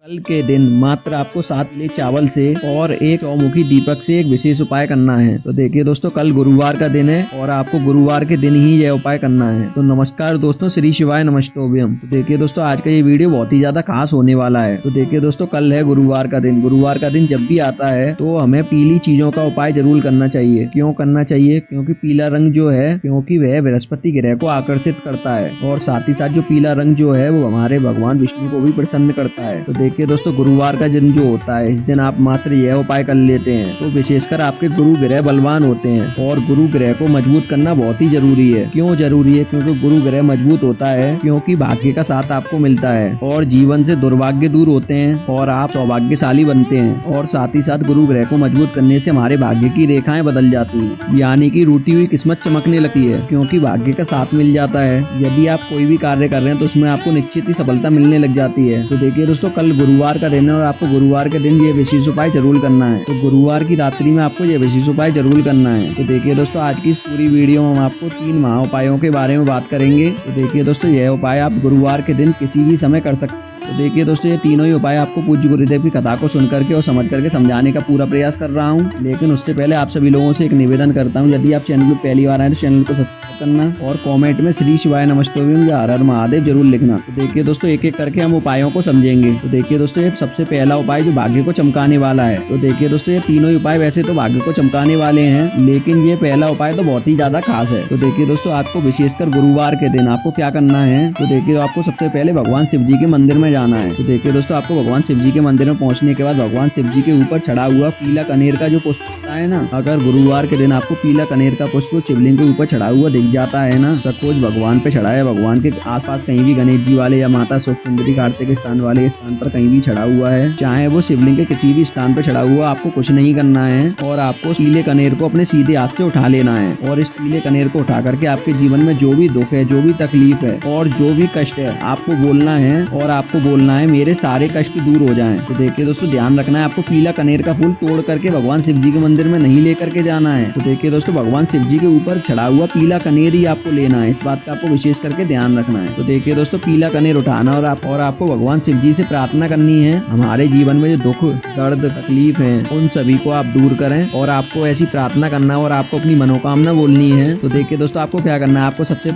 कल के दिन मात्र आपको 7 किलो चावल से और एक चौमुखी दीपक से एक विशेष उपाय करना है। तो देखिए दोस्तों, कल गुरुवार का दिन है और आपको गुरुवार के दिन ही यह उपाय करना है। तो नमस्कार दोस्तों, श्री शिवाय नमस्तोभ्यम। तो देखिए दोस्तों, आज का ये वीडियो बहुत ही ज्यादा खास होने वाला है। तो देखिए दोस्तों, कल है गुरुवार का दिन। गुरुवार का दिन जब भी आता है तो हमें पीली चीजों का उपाय जरूर करना चाहिए। क्यों करना चाहिए? क्योंकि पीला रंग जो है, क्योंकि वह बृहस्पति ग्रह को आकर्षित करता है और साथ ही साथ जो पीला रंग जो है वो हमारे भगवान विष्णु को भी प्रसन्न करता है। तो देखिए दोस्तों, गुरुवार का दिन जो होता है, इस दिन आप मात्र यह उपाय कर लेते हैं तो विशेषकर आपके गुरु ग्रह बलवान होते हैं और गुरु ग्रह को मजबूत करना बहुत ही जरूरी है। क्यों जरूरी है? क्योंकि गुरु ग्रह मजबूत होता है, क्योंकि भाग्य का साथ आपको मिलता है और जीवन से दुर्भाग्य दूर होते हैं और आप सौभाग्यशाली बनते हैं। और साथ ही साथ गुरु ग्रह को मजबूत करने से हमारे भाग्य की रेखाएं बदल जाती है, यानी कि रूठी हुई किस्मत चमकने लगती है, क्योंकि भाग्य का साथ मिल जाता है। यदि आप कोई भी कार्य कर रहे हैं तो उसमें आपको निश्चित ही सफलता मिलने लग जाती है। तो देखिए दोस्तों, कल गुरुवार का दिन है और आपको गुरुवार के दिन ये विशेष उपाय जरूर करना है। तो गुरुवार की रात्रि में आपको ये विशेष उपाय जरूर करना है। तो देखिए दोस्तों, आज की इस पूरी वीडियो में हम आपको 3 महा उपायों के बारे में बात करेंगे। तो देखिए दोस्तों, यह उपाय आप गुरुवार के दिन किसी भी समय कर सकते हैं। तो देखिए दोस्तों, ये तीनों ही उपाय आपको पूज्य गुरुदेव की कथा को सुन करके और समझ करके समझाने का पूरा प्रयास कर रहा हूँ। लेकिन उससे पहले आप सभी लोगों से एक निवेदन करता हूँ, यदि आप चैनल पर पहली बार आए तो चैनल को सब्सक्राइब करना और कमेंट में श्री शिवाय नमस्तोभ्यम या हर हर महादेव जरूर लिखना। तो देखिए दोस्तों, एक एक करके हम उपायों को समझेंगे। तो देखिए दोस्तों, ये सबसे पहला उपाय जो भाग्य को चमकाने वाला है। तो देखिए दोस्तों, ये तीनों ही उपाय वैसे तो भाग्य को चमकाने वाले हैं, लेकिन ये पहला उपाय तो बहुत ही ज्यादा खास है। तो देखिए दोस्तों, आपको विशेषकर गुरुवार के दिन आपको क्या करना है। तो देखिए, आपको सबसे पहले भगवान शिव जी के मंदिर में जाना है। तो देखिए दोस्तों, आपको भगवान शिव जी के मंदिर में पहुंचने के बाद भगवान शिव जी के ऊपर चढ़ा हुआ पीला कनेर का जो पुष्प होता है ना, अगर गुरुवार के दिन आपको पीला कनेर का पुष्प शिवलिंग के ऊपर चढ़ा हुआ दिख जाता है ना, सपोज भगवान पे चढ़ा है, भगवान के आसपास कहीं भी गणेश जी वाले या माता सुख सुंदरी कार्तिक स्थान वाले स्थान पर कहीं भी चढ़ा हुआ है, चाहे वो शिवलिंग के किसी भी स्थान पर चढ़ा हुआ, आपको कुछ नहीं करना है और आपको पीले कनेर को अपने सीधे हाथ से उठा लेना है। और इस पीले कनेर को उठा करके आपके जीवन में जो भी दुख है, जो भी तकलीफ है और जो भी कष्ट है, आपको बोलना है और आपको बोलना है मेरे सारे कष्ट दूर हो जाएं। तो देखिए दोस्तों, ध्यान रखना है, आपको पीला कनेर का फूल तोड़ करके भगवान शिव जी के मंदिर में नहीं लेकर के जाना है। तो देखिए दोस्तों, भगवान शिव जी के ऊपर चढ़ा हुआ पीला कनेर ही आपको लेना है, इस बात का आपको विशेष करके ध्यान रखना है। तो देखिए दोस्तों, पीला कनेर उठाना और आपको भगवान शिव जी से प्रार्थना करनी है, हमारे जीवन में जो दुख दर्द तकलीफ है उन सभी को आप दूर करें और आपको ऐसी प्रार्थना करना और आपको अपनी मनोकामना बोलनी है। तो देखिए दोस्तों, आपको क्या करना है, आपको सबसे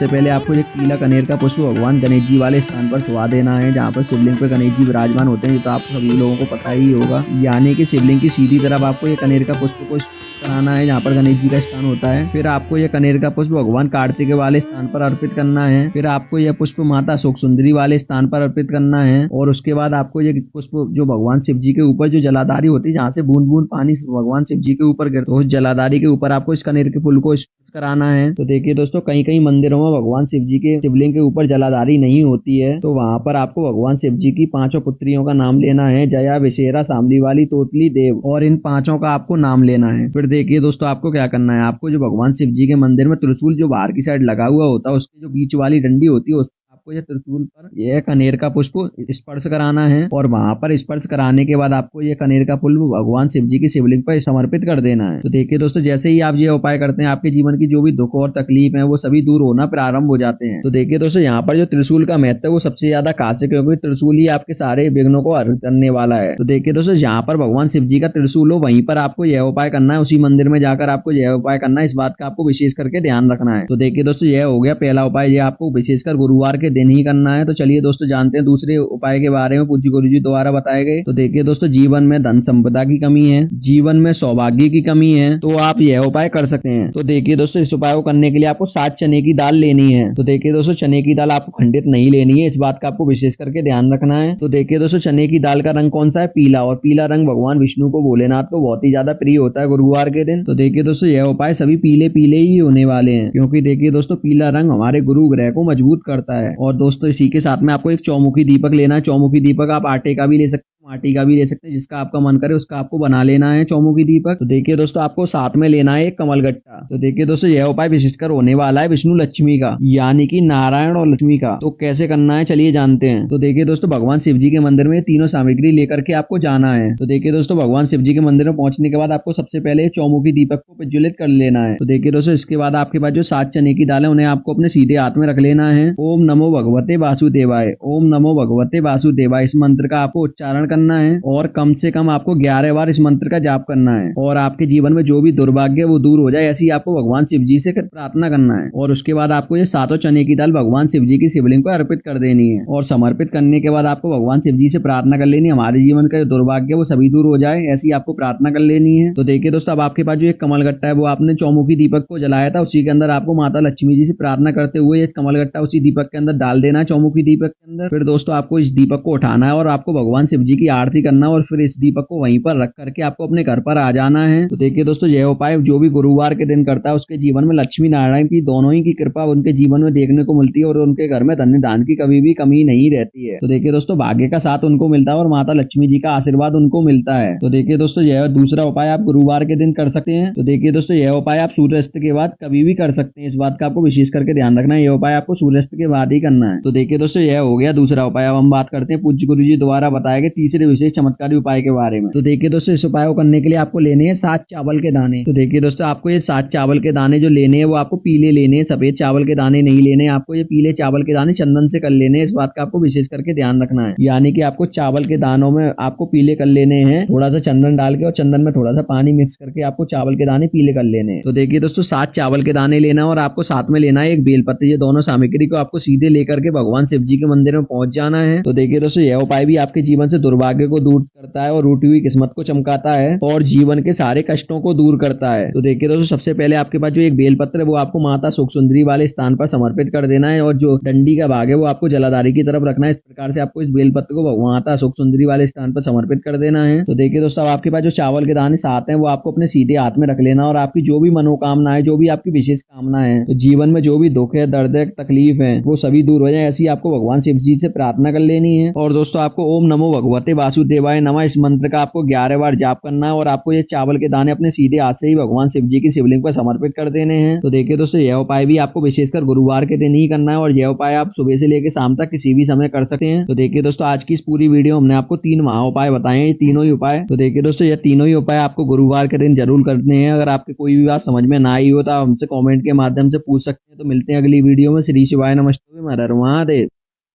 पहले आपको एक पीला कनेर का पुष्प भगवान गणेश जी वाले स्थान पर छुआ देना है, जहाँ पर शिवलिंग पे गणेश जी विराजमान होते हैं। ये तो आप सभी लोगों को पता ही होगा, यानी कि शिवलिंग की सीधी तरफ आपको ये कनेर का पुष्प को कराना है जहाँ पर गणेश जी का स्थान होता है। फिर आपको यह कनेर का पुष्प भगवान कार्तिक वाले स्थान पर अर्पित करना है। फिर आपको यह पुष्प माता सुख सुंदरी वाले स्थान पर अर्पित करना है और उसके बाद आपको ये पुष्प जो भगवान शिव जी के ऊपर जो जलाधारी होती है, जहाँ से बूंद बूंद पानी भगवान शिव जी के ऊपर गिरता है, उस जलाधारी के ऊपर आपको इस कनेर के फूल को कराना है। तो देखिए दोस्तों, कई कई मंदिरों में भगवान शिव जी के शिवलिंग के ऊपर जलाधारी नहीं होती है, तो वहां पर आपको भगवान शिव जी की 5 पुत्रियों का नाम लेना है, जया विशेरा सांबली वाली तोतली देव, और इन 5 का आपको नाम लेना है। फिर देखिए दोस्तों, आपको क्या करना है, आपको जो भगवान शिव जी के मंदिर में त्रिशूल जो बाहर की साइड लगा हुआ होता है, उसकी जो बीच वाली डंडी होती है, आपको यह त्रिशूल पर यह कनेर का पुष्प स्पर्श कराना है और वहां पर स्पर्श कराने के बाद आपको यह कनेर का फूल भगवान शिव जी की शिवलिंग पर समर्पित कर देना है। तो देखिए दोस्तों, जैसे ही आप ये उपाय करते हैं, आपके जीवन की जो भी दुख और तकलीफ है वो सभी दूर होना प्रारंभ हो जाते हैं। तो देखिए दोस्तों, यहाँ पर जो त्रिशूल का महत्व है वो सबसे ज्यादा खास है, क्योंकि त्रिशूल ही आपके सारे विघ्नों को हर करने वाला है। तो देखिए दोस्तों, जहाँ पर भगवान शिव जी का त्रिशूल हो वहीं पर आपको यह उपाय करना है, उसी मंदिर में जाकर आपको यह उपाय करना है, इस बात का आपको विशेष करके ध्यान रखना है। तो देखिए दोस्तों, यह हो गया पहला उपाय, यह आपको विशेषकर गुरुवार के दिन ही करना है। तो चलिए दोस्तों, जानते हैं दूसरे उपाय के बारे में पूज्य गुरु जी द्वारा बताए गए। तो देखिए दोस्तों, जीवन में धन संपदा की कमी है, जीवन में सौभाग्य की कमी है, तो आप यह उपाय कर सकते हैं। तो देखिए दोस्तों, इस उपाय को करने के लिए आपको 7 चने की दाल लेनी है। तो देखिए दोस्तों, चने की दाल आपको खंडित नहीं लेनी है, इस बात का आपको विशेष करके ध्यान रखना है। तो देखिए दोस्तों, चने की दाल का रंग कौन सा है? पीला, और पीला रंग भगवान विष्णु को भोलेनाथ को बहुत ही ज्यादा प्रिय होता है गुरुवार के दिन। तो देखिए दोस्तों, यह उपाय सभी पीले पीले ही होने वाले हैं, क्योंकि देखिए दोस्तों, पीला रंग हमारे गुरु ग्रह को मजबूत करता है। और दोस्तों, इसी के साथ में आपको एक चौमुखी दीपक लेना है। चौमुखी दीपक आप आटे का भी ले सकते हैं, माटी का भी ले सकते हैं, जिसका आपका मन करे उसका आपको बना लेना है चौमुखी दीपक। तो देखिए दोस्तों आपको साथ में लेना है एक कमल गट्टा। तो देखिए दोस्तों यह उपाय विशेषकर होने वाला है विष्णु लक्ष्मी का, यानी कि नारायण और लक्ष्मी का। तो कैसे करना है चलिए जानते हैं। तो देखिए दोस्तों भगवान शिव जी के मंदिर में तीनों सामग्री लेकर के आपको जाना है। तो देखिए दोस्तों भगवान शिव जी के मंदिर में पहुंचने के बाद आपको सबसे पहले चौमुखी दीपक को प्रज्वलित कर लेना है। तो देखिए दोस्तों इसके बाद आपके पास जो 7 चने की दाल है उन्हें आपको अपने सीधे हाथ में रख लेना है। ओम नमो भगवते वासुदेवाय, ओम नमो भगवते वासुदेवाय, इस मंत्र का आपको उच्चारण करना है और कम से कम आपको 11 बार इस मंत्र का जाप करना है। और आपके जीवन में जो भी दुर्भाग्य वो दूर हो जाए, ऐसी आपको भगवान शिव जी से प्रार्थना करना है। और उसके बाद आपको ये 7 चने की दाल भगवान शिव जी की शिवलिंग को अर्पित कर देनी है। और समर्पित करने के बाद आपको भगवान शिव जी से प्रार्थना कर लेनी है हमारे जीवन का जो दुर्भाग्य वो सभी दूर हो जाए, ऐसी आपको प्रार्थना कर लेनी है। तो देखिए दोस्तों अब आपके पास जो एक कमल गट्टा है वो आपने चौमुखी दीपक को जलाया था, उसी के अंदर आपको माता लक्ष्मी जी से प्रार्थना करते हुए ये कमल गट्टा उसी दीपक के अंदर डाल देना है, चौमुखी दीपक के अंदर। फिर दोस्तों आपको इस दीपक को उठाना है और आपको भगवान शिव जी की आरती करना है और फिर इस दीपक को वहीं पर रख करके आपको अपने घर पर आ जाना है। तो देखिए दोस्तों यह उपाय जो भी गुरुवार के दिन करता है उसके जीवन में लक्ष्मी नारायण की दोनों ही की कृपा उनके जीवन में देखने को मिलती है और उनके घर में धन्य दान की कभी भी कमी नहीं रहती है। तो देखिए दोस्तों भाग्य का साथ उनको मिलता है और माता लक्ष्मी जी का आशीर्वाद उनको मिलता है। तो देखिए दोस्तों यह दूसरा उपाय आप गुरुवार के दिन कर सकते हैं। तो देखिए दोस्तों यह उपाय आप सूर्यास्त के बाद कभी भी कर सकते हैं, इस बात का आपको विशेष करके ध्यान रखना है। यह उपाय आपको सूर्यास्त के बाद ही करना है। तो देखिए दोस्तों यह हो गया दूसरा उपाय। अब हम बात करते हैं पूज्य गुरु जी द्वारा बताए गए तीसरे विशेष चमत्कारी उपाय के बारे में। तो देखिए दोस्तों इस उपाय को करने के लिए आपको लेने हैं 7 चावल के दाने। तो देखिए दोस्तों आपको ये 7 चावल के दाने जो लेने हैं वो आपको पीले लेने हैं, सफेद चावल के दाने नहीं लेने। आपको ये पीले चावल के दाने चंदन से कर लेने हैं, इस बात का आपको विशेष करके ध्यान रखना है। यानी कि आपको चावल के दानों में आपको पीले कर लेने हैं, थोड़ा सा चंदन डाल के और चंदन में थोड़ा सा पानी मिक्स करके आपको चावल के दाने पीले कर लेने हैं। तो देखिए दोस्तों 7 चावल के दाने लेना और आपको साथ में लेना है एक बेलपत्र। ये दोनों सामग्री को आपको सीधे लेकर के भगवान शिव जी के मंदिर में पहुंच जाना है। तो देखिए दोस्तों यह उपाय भी आपके जीवन से दुर्भाग्य को दूर करता है और रूठी हुई किस्मत को चमकाता है और जीवन के सारे कष्टों को दूर करता है। तो देखिए दोस्तों सबसे पहले आपके पास जो एक बेलपत्र है वो आपको माता सुख सुंदरी वाले स्थान पर समर्पित कर देना है और जो डंडी का भाग है वो आपको जलाधारी की तरफ रखना है। इस प्रकार से आपको इस बेलपत्र को माता सुख सुंदरी वाले स्थान पर समर्पित कर देना है। तो देखिए दोस्तों अब आपके पास जो चावल के दाने 7 हैं वो आपको अपने सीधे हाथ में रख लेना और आपकी जो भी मनोकामना है, जो भी आपकी विशेष कामना है, तो जीवन में जो भी दुख है, दर्द है, तकलीफ है, वो सभी दूर हो जाए, ऐसी आपको भगवान शिव जी से प्रार्थना कर लेनी है। और दोस्तों आपको ओम नमो भगवते वासुदेवाय नमः इस मंत्र का आपको 11 बार जाप करना है और आपको ये चावल के दाने अपने सीधे हाथ से ही भगवान शिव जी की शिवलिंग पर समर्पित कर देने हैं। तो देखिए दोस्तों यह उपाय भी आपको विशेषकर गुरुवार के दिन ही करना है और यह उपाय आप सुबह से लेकर शाम तक किसी भी समय कर सकते हैं। तो देखिए दोस्तों आज की इस पूरी वीडियो हमने आपको 3 महा उपाय बताए हैं, ये तीनों ही उपाय। तो देखिए दोस्तों ये तीनों ही उपाय आपको गुरुवार के दिन जरूर करने हैं। अगर आपके कोई भी बात समझ में ना आई हो तो आप हमसे कमेंट के माध्यम से पूछ सकते हैं। तो मिलते हैं अगली वीडियो में। श्री शिवाय नमस्ते, हर हर महादेव।